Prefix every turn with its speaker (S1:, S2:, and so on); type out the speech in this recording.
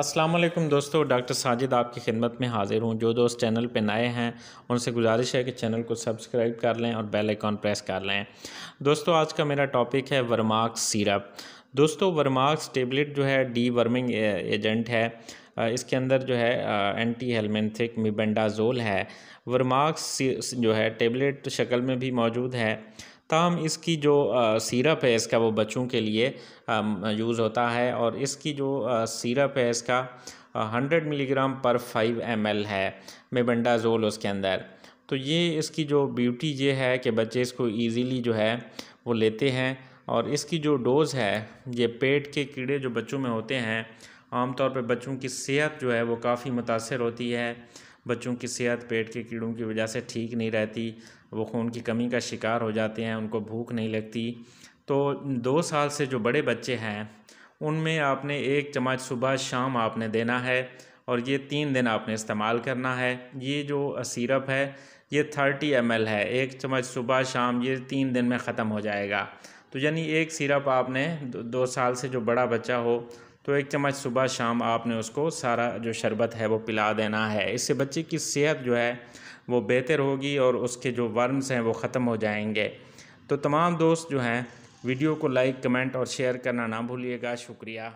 S1: अस्सलाम वालेकुम दोस्तों, डॉक्टर साजिद आपकी खिदमत में हाज़िर हूँ। जो दोस्त चैनल पे नए हैं उनसे गुजारिश है कि चैनल को सब्सक्राइब कर लें और बेल आइकॉन प्रेस कर लें। दोस्तों, आज का मेरा टॉपिक है वर्माक्स सिरप। दोस्तों, वर्माक्स टेबलेट जो है डीवर्मिंग एजेंट है। इसके अंदर जो है एंटी हेलमिंथिक मिबेंडाजोल है। वर्माक्स जो है टेबलेट शक्ल में भी मौजूद है। ताहम इसकी जो सिरप है इसका वो बच्चों के लिए यूज़ होता है और इसकी जो सिरप है इसका 100 मिलीग्राम पर 5 ml है मेबेंडाजोल उसके अंदर। तो ये इसकी जो ब्यूटी ये है कि बच्चे इसको इजीली जो है वो लेते हैं और इसकी जो डोज़ है ये पेट के कीड़े जो बच्चों में होते हैं, आमतौर पर बच्चों की सेहत जो है वो काफ़ी मुतासर होती है। बच्चों की सेहत पेट के कीड़ों की वजह से ठीक नहीं रहती, वो खून की कमी का शिकार हो जाते हैं, उनको भूख नहीं लगती। तो 2 साल से जो बड़े बच्चे हैं उनमें आपने 1 चम्मच सुबह शाम आपने देना है और ये 3 दिन आपने इस्तेमाल करना है। ये जो सिरप है ये 30 ml है, 1 चम्मच सुबह शाम, ये 3 दिन में ख़त्म हो जाएगा। तो यानी एक सिरप आपने 2 साल से जो बड़ा बच्चा हो तो 1 चम्मच सुबह शाम आपने उसको सारा जो शरबत है वो पिला देना है। इससे बच्चे की सेहत जो है वो बेहतर होगी और उसके जो वर्म्स हैं वो ख़त्म हो जाएंगे। तो तमाम दोस्त जो हैं वीडियो को लाइक, कमेंट और शेयर करना ना भूलिएगा। शुक्रिया।